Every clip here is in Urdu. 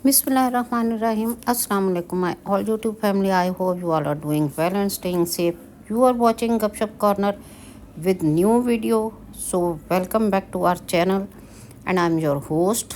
Bismillahirrahmanirrahim. Assalamu alaikum, my all YouTube family. I hope you all are doing well and staying safe. You are watching Gupshup Corner with new video. So welcome back to our channel and I'm your host.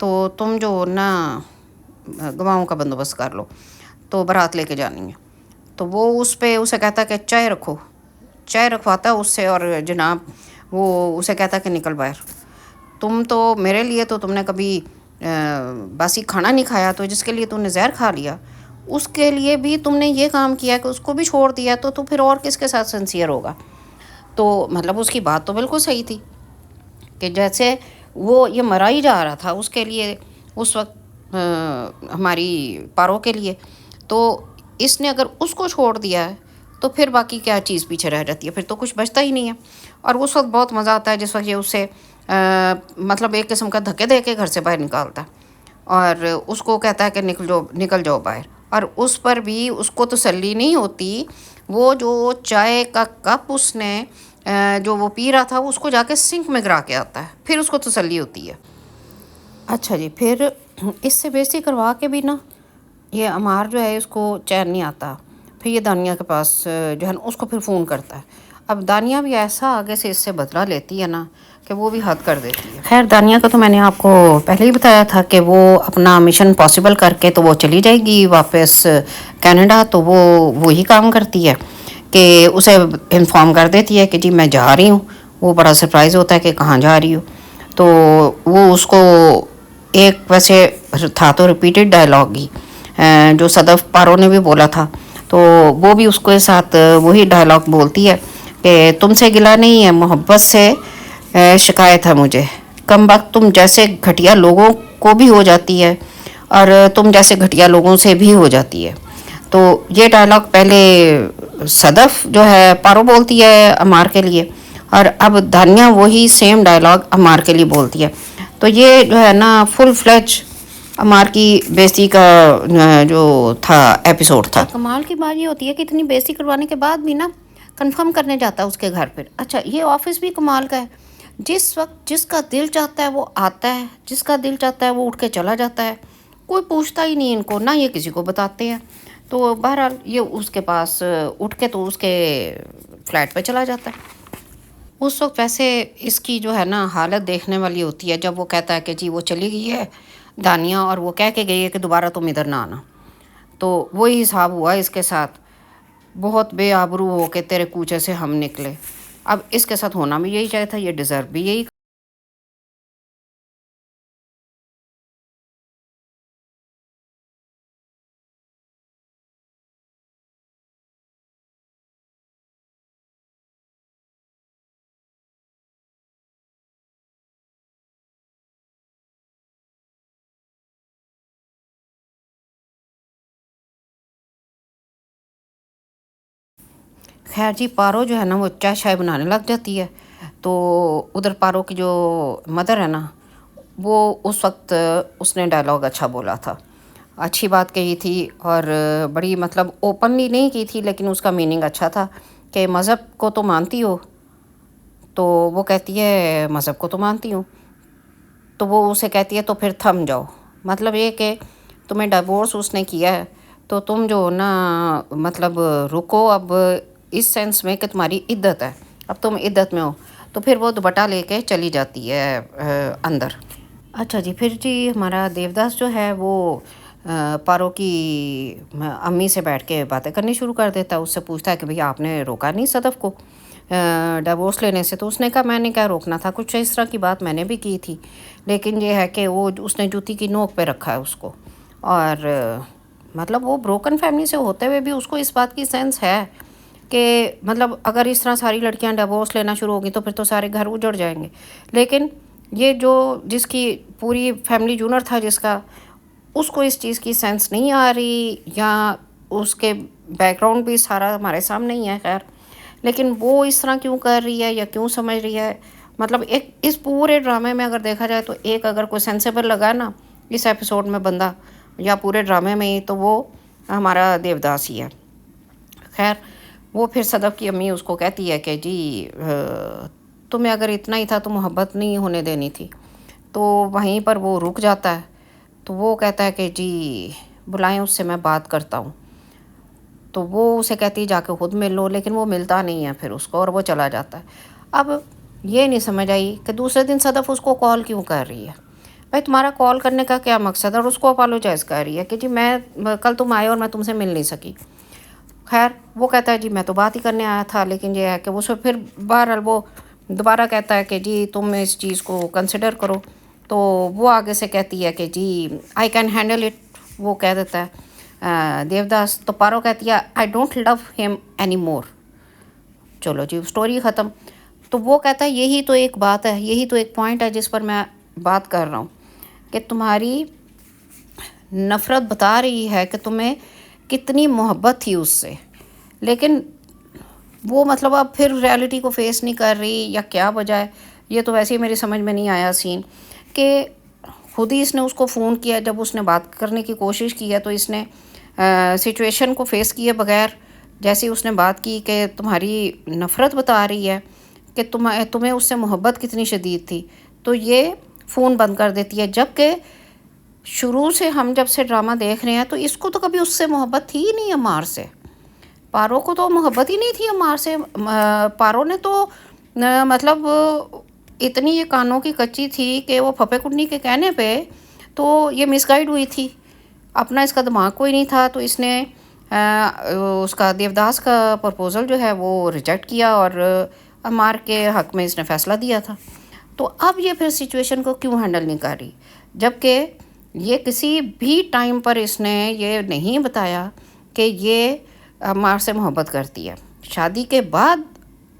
تو تم جو نا گواؤں کا بندوبست کر لو، تو بارات لے کے جانی ہے۔ تو وہ اس پہ اسے کہتا ہے کہ چائے رکھو، چائے رکھواتا ہے اس سے، اور جناب وہ اسے کہتا ہے کہ نکل باہر، تم تو میرے لیے تو تم نے کبھی باسی کھانا نہیں کھایا، تو جس کے لیے تم نے زہر کھا لیا اس کے لیے بھی تم نے یہ کام کیا کہ اس کو بھی چھوڑ دیا، تو پھر اور کس کے ساتھ سنسیئر ہوگا؟ تو مطلب اس کی بات تو بالکل صحیح تھی کہ جیسے وہ یہ مرا ہی جا رہا تھا اس کے لیے اس وقت، ہماری پارو کے لیے، تو اس نے اگر اس کو چھوڑ دیا ہے تو پھر باقی کیا چیز پیچھے رہ جاتی ہے؟ پھر تو کچھ بچتا ہی نہیں ہے۔ اور اس وقت بہت مزہ آتا ہے جس وقت یہ اسے مطلب ایک قسم کا دھکے دے کے گھر سے باہر نکالتا ہے، اور اس کو کہتا ہے کہ نکل جاؤ باہر، اور اس پر بھی اس کو تسلی نہیں ہوتی۔ وہ جو چائے کا کپ اس نے جو وہ پی رہا تھا اس کو جا کے سنک میں گرا کے آتا ہے، پھر اس کو تسلی ہوتی ہے۔ اچھا جی، پھر اس سے بےزتی کروا کے بھی نا یہ عمار جو ہے اس کو چین نہیں آتا، پھر یہ دانیہ کے پاس جو ہے نا اس کو پھر فون کرتا ہے۔ اب دانیہ بھی ایسا آگے سے اس سے بدلہ لیتی ہے نا کہ وہ بھی حد کر دیتی ہے۔ خیر دانیہ کا تو میں نے آپ کو پہلے ہی بتایا تھا کہ وہ اپنا مشن پاسبل کر کے تو وہ چلی جائے گی واپس کینیڈا، تو وہ وہی کام کرتی ہے کہ اسے انفارم کر دیتی ہے کہ جی میں جا رہی ہوں۔ وہ بڑا سرپرائز ہوتا ہے کہ کہاں جا رہی ہو، تو وہ اس کو ایک ویسے تھا تو ریپیٹڈ ڈائلاگ ہی جو صدف پارو نے بھی بولا تھا، تو وہ بھی اس کے ساتھ وہی ڈائلاگ بولتی ہے کہ تم سے گلا نہیں ہے، محبت سے شکایت ہے مجھے، کم وقت تم جیسے گھٹیا لوگوں کو بھی ہو جاتی ہے اور تم جیسے گھٹیا لوگوں سے بھی ہو جاتی ہے۔ تو یہ ڈائلاگ پہلے صدف جو ہے پارو بولتی ہے عمار کے لیے، اور اب دانیہ وہی سیم ڈائلاگ عمار کے لیے بولتی ہے۔ تو یہ جو ہے نا فل فلیج عمار کی بےزتی کا جو تھا ایپیسوڈ تھا۔ کمال کی بات یہ ہوتی ہے کہ اتنی بےزتی کروانے کے بعد بھی نا کنفرم کرنے جاتا ہے اس کے گھر پہ۔ اچھا یہ آفس بھی کمال کا ہے، جس وقت جس کا دل چاہتا ہے وہ آتا ہے، جس کا دل چاہتا ہے وہ اٹھ کے چلا جاتا ہے، کوئی پوچھتا ہی نہیں ان کو، نہ یہ کسی کو بتاتے ہیں۔ تو بہرحال یہ اس کے پاس اٹھ کے تو اس کے فلیٹ پہ چلا جاتا ہے۔ اس وقت ویسے اس کی جو ہے نا حالت دیکھنے والی ہوتی ہے جب وہ کہتا ہے کہ جی وہ چلی گئی ہے دانیہ، اور وہ کہہ کے گئی ہے کہ دوبارہ تم ادھر نہ آنا۔ تو وہی حساب ہوا اس کے ساتھ، بہت بے آبرو ہو کے تیرے کوچے سے ہم نکلے۔ اب اس کے ساتھ ہونا بھی یہی چاہے تھا، یہ ڈیزرو بھی یہی۔ خیر جی، پارو جو ہے نا وہ چائے شائے بنانے لگ جاتی ہے، تو ادھر پارو کی جو مدر ہے نا وہ اس وقت اس نے ڈائلاگ اچھا بولا تھا، اچھی بات کہی تھی، اور بڑی مطلب اوپنلی نہیں کی تھی لیکن اس کا میننگ اچھا تھا کہ مذہب کو تو مانتی ہو؟ تو وہ کہتی ہے مذہب کو تو مانتی ہوں۔ تو وہ اسے کہتی ہے تو پھر تھم جاؤ، مطلب یہ کہ تمہیں ڈائیورس اس نے کیا ہے تو تم جو نا مطلب رکو، اب اس سینس میں کہ تمہاری عدت ہے، اب تم عدت میں ہو۔ تو پھر وہ دوپٹہ لے کے چلی جاتی ہے اندر۔ اچھا جی، پھر جی ہمارا دیوداس جو ہے وہ پارو کی امی سے بیٹھ کے باتیں کرنی شروع کر دیتا ہے، اس سے پوچھتا ہے کہ بھئی آپ نے روکا نہیں صدف کو ڈیورس لینے سے؟ تو اس نے کہا میں نے کیا روکنا تھا، کچھ اس طرح کی بات میں نے بھی کی تھی، لیکن یہ ہے کہ وہ اس نے جوتی کی نوک پہ رکھا ہے اس کو، اور مطلب وہ بروکن فیملی سے ہوتے ہوئے بھی اس کو اس بات کی سینس ہے کہ مطلب اگر اس طرح ساری لڑکیاں ڈیورس لینا شروع ہوگی تو پھر تو سارے گھر اجڑ جائیں گے۔ لیکن یہ جو جس کی پوری فیملی جونر تھا جس کا، اس کو اس چیز کی سینس نہیں آ رہی، یا اس کے بیک گراؤنڈ بھی سارا ہمارے سامنے ہی ہے، خیر لیکن وہ اس طرح کیوں کر رہی ہے یا کیوں سمجھ رہی ہے؟ مطلب ایک اس پورے ڈرامے میں اگر دیکھا جائے تو ایک اگر کوئی سینسیبل لگا نا اس ایپیسوڈ میں بندہ یا پورے ڈرامے میں ہی، تو وہ ہمارا دیوداس ہی ہے۔ خیر وہ پھر صدف کی امی اس کو کہتی ہے کہ جی تمہیں اگر اتنا ہی تھا تو محبت نہیں ہونے دینی تھی، تو وہیں پر وہ رک جاتا ہے۔ تو وہ کہتا ہے کہ جی بلائیں اس سے، میں بات کرتا ہوں۔ تو وہ اسے کہتی ہے جا کے خود مل لو، لیکن وہ ملتا نہیں ہے پھر اس کو، اور وہ چلا جاتا ہے۔ اب یہ نہیں سمجھ آئی کہ دوسرے دن صدف اس کو کال کیوں کر رہی ہے، بھائی تمہارا کال کرنے کا کیا مقصد ہے؟ اور اس کو اپالوجائز کر رہی ہے کہ جی میں کل تم آئے اور میں تم سے مل نہیں سکی. خیر وہ کہتا ہے جی میں تو بات ہی کرنے آیا تھا، لیکن یہ ہے کہ وہ پھر بہرحال وہ دوبارہ کہتا ہے کہ جی تم اس چیز کو کنسیڈر کرو. تو وہ آگے سے کہتی ہے کہ جی آئی کین ہینڈل اٹ، وہ کہہ دیتا ہے دیوداس. تو پارو کہتی ہے I don't love him any more. چلو جی اسٹوری ختم. تو وہ کہتا ہے یہی تو ایک بات ہے، یہی تو ایک پوائنٹ ہے جس پر میں بات کر رہا ہوں کہ تمہاری نفرت بتا رہی ہے کہ تمہیں کتنی محبت تھی اس سے، لیکن وہ مطلب اب پھر ریالٹی کو فیس نہیں کر رہی یا کیا وجہ ہے. یہ تو ویسے ہی میری سمجھ میں نہیں آیا سین کہ خود ہی اس نے اس کو فون کیا. جب اس نے بات کرنے کی کوشش کی ہے تو اس نے سچویشن کو فیس کیے بغیر جیسے اس نے بات کی کہ تمہاری نفرت بتا رہی ہے کہ تمہیں اس سے محبت کتنی شدید تھی، تو یہ فون بند کر دیتی ہے. جبکہ شروع سے ہم جب سے ڈرامہ دیکھ رہے ہیں تو اس کو تو کبھی اس سے محبت تھی ہی نہیں، عمار سے. پارو کو تو محبت ہی نہیں تھی عمار سے. پارو نے تو مطلب اتنی یہ کانوں کی کچی تھی کہ وہ پھپے کنڈی کے کہنے پہ تو یہ مس گائیڈ ہوئی تھی. اپنا اس کا دماغ کوئی نہیں تھا، تو اس نے اس کا دیوداس کا پرپوزل جو ہے وہ ریجیکٹ کیا اور عمار کے حق میں اس نے فیصلہ دیا تھا. تو اب یہ پھر سچویشن کو کیوں ہینڈل نہیں کر رہی، جبکہ یہ کسی بھی ٹائم پر اس نے یہ نہیں بتایا کہ یہ عمار سے محبت کرتی ہے. شادی کے بعد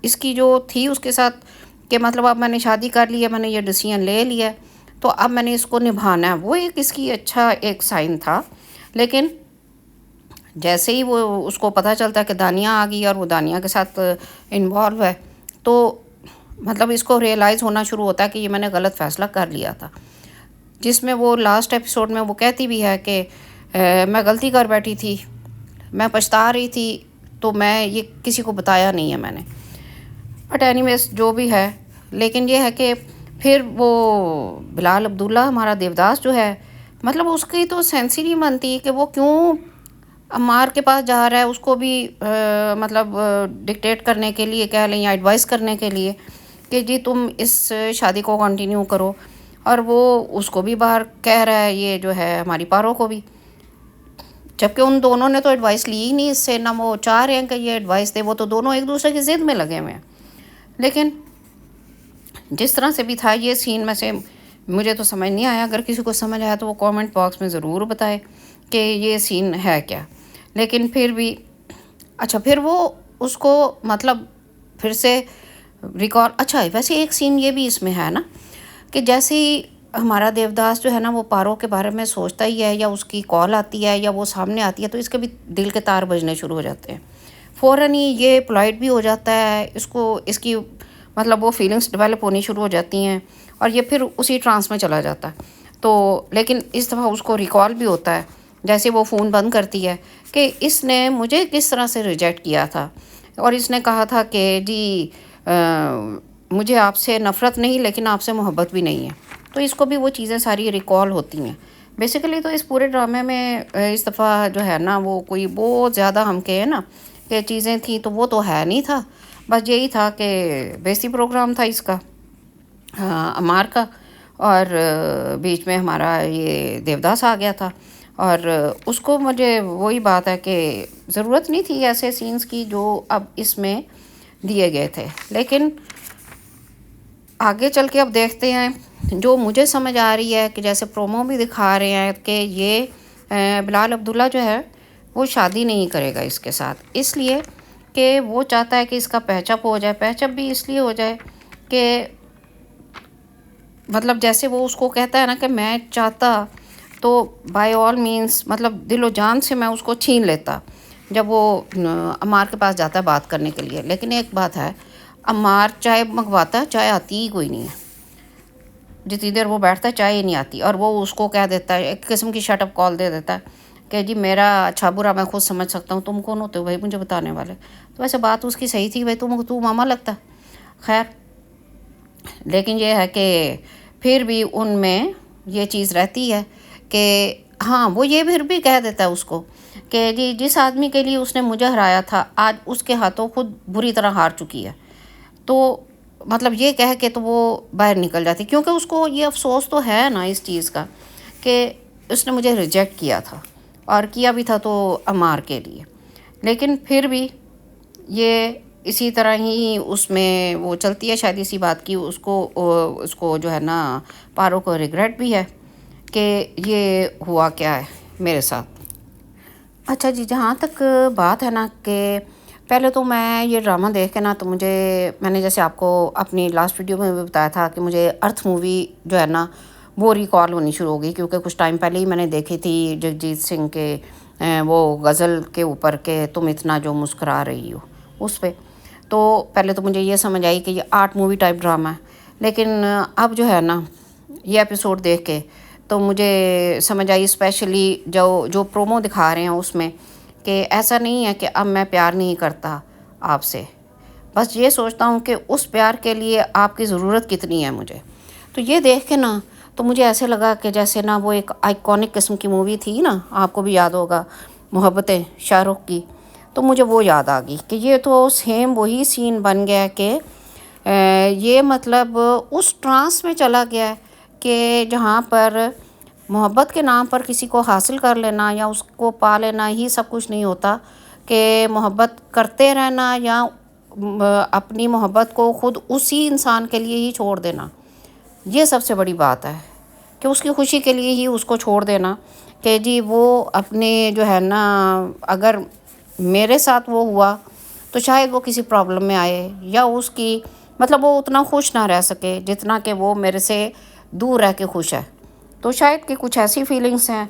اس کی جو تھی اس کے ساتھ کہ مطلب اب میں نے شادی کر لی ہے، میں نے یہ ڈیسیژن لے لیا تو اب میں نے اس کو نبھانا ہے، وہ ایک اس کی اچھا ایک سائن تھا. لیکن جیسے ہی وہ اس کو پتہ چلتا ہے کہ دانیہ آ گئی اور وہ دانیہ کے ساتھ انوالو ہے تو مطلب اس کو ریئلائز ہونا شروع ہوتا ہے کہ یہ میں نے غلط فیصلہ کر لیا تھا. جس میں وہ لاسٹ ایپیسوڈ میں وہ کہتی بھی ہے کہ میں غلطی کر بیٹھی تھی، میں پچھتا رہی تھی، تو میں یہ کسی کو بتایا نہیں ہے میں نے. بٹ اینی ویز جو بھی ہے، لیکن یہ ہے کہ پھر وہ بلال عبداللہ ہمارا دیوداس جو ہے مطلب اس کی تو سینس ہی نہیں بنتی کہ وہ کیوں عمار کے پاس جا رہا ہے، اس کو بھی مطلب ڈکٹیٹ کرنے کے لیے کہہ لیں یا ایڈوائز کرنے کے لیے کہ جی تم اس شادی کو کنٹینیو کرو. اور وہ اس کو بھی باہر کہہ رہا ہے، یہ جو ہے ہماری پارو کو بھی، جبکہ ان دونوں نے تو ایڈوائس لی ہی نہیں اس سے، نہ وہ چاہ رہے ہیں کہ یہ ایڈوائس دے. وہ تو دونوں ایک دوسرے کی ضد میں لگے ہوئے ہیں. لیکن جس طرح سے بھی تھا یہ سین میں سے مجھے تو سمجھ نہیں آیا. اگر کسی کو سمجھ آیا تو وہ کومنٹ باکس میں ضرور بتائے کہ یہ سین ہے کیا. لیکن پھر بھی اچھا پھر وہ اس کو مطلب پھر سے ریکال. اچھا ویسے ایک سین یہ بھی اس میں ہے نا کہ جیسے ہی ہمارا دیوداس جو ہے نا وہ پارو کے بارے میں سوچتا ہی ہے یا اس کی کال آتی ہے یا وہ سامنے آتی ہے تو اس کے بھی دل کے تار بجنے شروع ہو جاتے ہیں. فوراً ہی یہ پولائٹ بھی ہو جاتا ہے، اس کو اس کی مطلب وہ فیلنگس ڈیولپ ہونی شروع ہو جاتی ہیں اور یہ پھر اسی ٹرانس میں چلا جاتا ہے. تو لیکن اس دفعہ اس کو ریکال بھی ہوتا ہے جیسے وہ فون بند کرتی ہے کہ اس نے مجھے کس طرح سے ریجیکٹ کیا تھا اور اس نے کہا تھا کہ جی مجھے آپ سے نفرت نہیں لیکن آپ سے محبت بھی نہیں ہے. تو اس کو بھی وہ چیزیں ساری ریکال ہوتی ہیں. بیسیکلی تو اس پورے ڈرامے میں اس دفعہ جو ہے نا وہ کوئی بہت زیادہ ہم کہیں نا کہ چیزیں تھیں تو وہ تو ہے نہیں تھا. بس یہی تھا کہ بیسی پروگرام تھا اس کا عمار کا، اور بیچ میں ہمارا یہ دیوداس آ گیا تھا. اور اس کو مجھے وہی بات ہے کہ ضرورت نہیں تھی ایسے سینز کی جو اب اس میں دیے گئے تھے. لیکن آگے چل کے اب دیکھتے ہیں. جو مجھے سمجھ آ رہی ہے کہ جیسے پرومو بھی دکھا رہے ہیں کہ یہ بلال عبداللہ جو ہے وہ شادی نہیں کرے گا اس کے ساتھ، اس لیے کہ وہ چاہتا ہے کہ اس کا پیچ اپ ہو جائے. پیچ اپ بھی اس لیے ہو جائے کہ مطلب جیسے وہ اس کو کہتا ہے نا کہ میں چاہتا تو بائی آل مینس مطلب دل و جان سے میں اس کو چھین لیتا جب وہ عمار کے پاس جاتا ہے بات کرنے کے لیے. لیکن ایک بات ہے، عمار چائے منگواتا ہے، چائے آتی ہی کوئی نہیں ہے. جتنی دیر وہ بیٹھتا ہے چائے ہی نہیں آتی، اور وہ اس کو کہہ دیتا ہے، ایک قسم کی شٹ اپ کال دے دیتا ہے کہ جی میرا اچھا برا میں خود سمجھ سکتا ہوں، تم کون ہوتے ہو بھائی مجھے بتانے والے. تو ویسے بات اس کی صحیح تھی، بھائی تو ماما لگتا. خیر لیکن یہ ہے کہ پھر بھی ان میں یہ چیز رہتی ہے کہ ہاں وہ یہ پھر بھی کہہ دیتا ہے اس کو کہ جی جس آدمی کے لیے اس نے مجھے ہرایا تھا آج اس کے ہاتھوں خود بری طرح ہار چکی ہے. تو مطلب یہ کہہ کے تو وہ باہر نکل جاتی، کیونکہ اس کو یہ افسوس تو ہے نا اس چیز کا کہ اس نے مجھے ریجیکٹ کیا تھا، اور کیا بھی تھا تو عمار کے لیے، لیکن پھر بھی یہ اسی طرح ہی اس میں وہ چلتی ہے شاید اسی بات کی، اس کو جو ہے نا پارو کو ریگریٹ بھی ہے کہ یہ ہوا کیا ہے میرے ساتھ۔ اچھا جی، جہاں تک بات ہے نا کہ پہلے تو میں یہ ڈرامہ دیکھ کے نا تو میں نے جیسے آپ کو اپنی لاسٹ ویڈیو میں بھی بتایا تھا کہ مجھے ارتھ مووی جو ہے نا وہ ریکال ہونی شروع ہو گئی، کیونکہ کچھ ٹائم پہلے ہی میں نے دیکھی تھی جگجیت سنگھ کے وہ غزل کے اوپر کہ تم اتنا جو مسکرا رہی ہو، اس پہ تو پہلے تو مجھے یہ سمجھ آئی کہ یہ آرٹ مووی ٹائپ ڈرامہ ہے، لیکن اب جو ہے نا یہ ایپیسوڈ دیکھ کے تو مجھے سمجھ آئی، اسپیشلی جو پرومو دکھا رہے ہیں اس میں، کہ ایسا نہیں ہے کہ اب میں پیار نہیں کرتا آپ سے، بس یہ سوچتا ہوں کہ اس پیار کے لیے آپ کی ضرورت کتنی ہے مجھے۔ تو یہ دیکھ کے نا تو مجھے ایسے لگا کہ جیسے نا وہ ایک آئیکونک قسم کی مووی تھی نا، آپ کو بھی یاد ہوگا، محبتیں، شاہ رخ کی، تو مجھے وہ یاد آ گئی کہ یہ تو سیم وہی سین بن گیا کہ یہ مطلب اس ٹرانس میں چلا گیا ہے کہ جہاں پر محبت کے نام پر کسی کو حاصل کر لینا یا اس کو پا لینا ہی سب کچھ نہیں ہوتا، کہ محبت کرتے رہنا یا اپنی محبت کو خود اسی انسان کے لیے ہی چھوڑ دینا، یہ سب سے بڑی بات ہے کہ اس کی خوشی کے لیے ہی اس کو چھوڑ دینا، کہ جی وہ اپنے جو ہے نا اگر میرے ساتھ وہ ہوا تو شاید وہ کسی پرابلم میں آئے، یا اس کی مطلب وہ اتنا خوش نہ رہ سکے جتنا کہ وہ میرے سے دور رہ کے خوش ہے، تو شاید کہ کچھ ایسی فیلنگس ہیں۔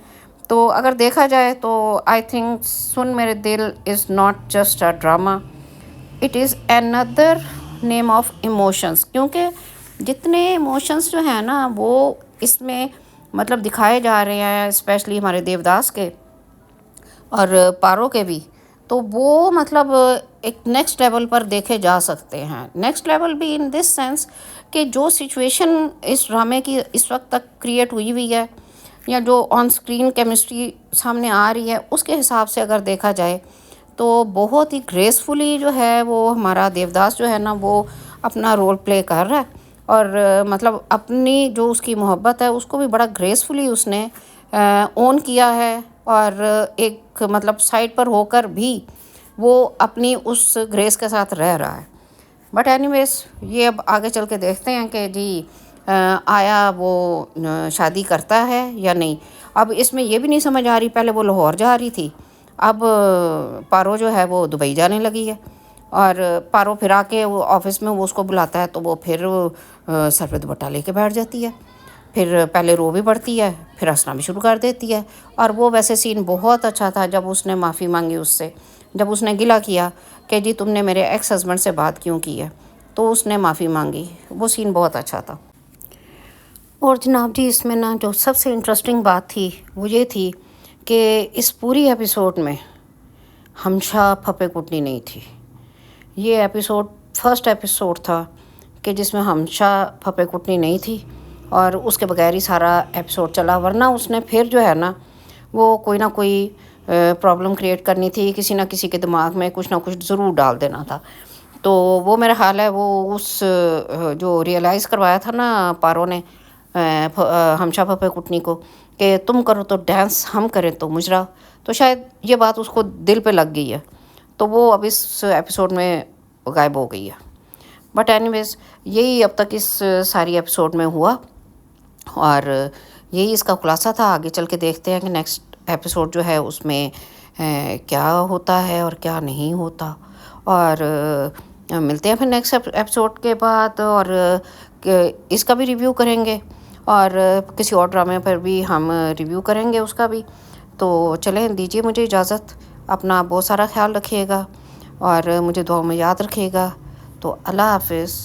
تو اگر دیکھا جائے تو آئی تھنک سن میرے دل is not just a drama, it is another name of emotions, کیونکہ جتنے ایموشنس جو ہیں نا وہ اس میں مطلب دکھائے جا رہے ہیں، اسپیشلی ہمارے دیوداس کے اور پارو کے بھی، تو وہ مطلب ایک نیکسٹ لیول پر دیکھے جا سکتے ہیں۔ نیکسٹ لیول بھی ان دس سینس کہ جو سچویشن اس ڈرامے کی اس وقت تک کریٹ ہوئی ہے، یا جو آن اسکرین کیمسٹری سامنے آ رہی ہے، اس کے حساب سے اگر دیکھا جائے تو بہت ہی گریسفلی جو ہے وہ ہمارا دیوداس جو ہے نا وہ اپنا رول پلے کر رہا ہے، اور مطلب اپنی جو اس کی محبت ہے اس کو بھی بڑا گریسفلی اس نے اون کیا ہے، اور ایک مطلب سائڈ پر ہو کر بھی وہ اپنی اس گریس کے ساتھ رہ رہا ہے۔ بٹ اینی ویز یہ اب آگے چل کے دیکھتے ہیں کہ جی آیا وہ شادی کرتا ہے یا نہیں۔ اب اس میں یہ بھی نہیں سمجھ آ رہی، پہلے وہ لاہور جا رہی تھی، اب پارو جو ہے وہ دبئی جانے لگی ہے، اور پارو پھر آ کے وہ آفس میں وہ اس کو بلاتا ہے تو وہ پھر سر پہ دوپٹہ لے کے بیٹھ جاتی ہے، پھر پہلے رو بھی پڑتی ہے، پھر ہنسنا بھی شروع کر دیتی ہے۔ اور وہ ویسے سین بہت اچھا تھا جب اس نے معافی مانگی اس سے، جب اس نے گلہ کیا کہ جی تم نے میرے ایکس ہسبینڈ سے بات کیوں کی ہے، تو اس نے معافی مانگی، وہ سین بہت اچھا تھا۔ اور جناب جی اس میں نا جو سب سے انٹرسٹنگ بات تھی وہ یہ تھی کہ اس پوری ایپیسوڈ میں ہمشا پھپے کٹنی نہیں تھی۔ یہ ایپیسوڈ فرسٹ ایپیسوڈ تھا کہ جس میں ہمشا پھپے کٹنی نہیں تھی، اور اس کے بغیر ہی سارا ایپیسوڈ چلا، ورنہ اس نے پھر جو ہے نا وہ کوئی نہ کوئی پرابلم کریٹ کرنی تھی، کسی نہ کسی کے دماغ میں کچھ نہ کچھ ضرور ڈال دینا تھا۔ تو وہ میرا خیال ہے وہ اس جو ریئلائز کروایا تھا نا پارو نے ہمشا پھپے کٹنی کو کہ تم کرو تو ڈانس ہم کریں تو مجرا، تو شاید یہ بات اس کو دل پہ لگ گئی ہے، تو وہ اب اس ایپیسوڈ میں غائب ہو گئی ہے۔ بٹ اینی ویز یہی اب تک اس ساری ایپیسوڈ میں ہوا، اور یہی اس کا خلاصہ تھا۔ آگے چل کے دیکھتے ہیں کہ نیکسٹ ایپیسوڈ جو ہے اس میں کیا ہوتا ہے اور کیا نہیں ہوتا، اور ملتے ہیں پھر نیکسٹ ایپیسوڈ کے بعد، اور اس کا بھی ریویو کریں گے، اور کسی اور ڈرامے پر بھی ہم ریویو کریں گے اس کا بھی۔ تو چلیں دیجیے مجھے اجازت، اپنا بہت سارا خیال رکھیے گا اور مجھے دعاؤں میں یاد رکھیے گا۔ تو اللہ حافظ۔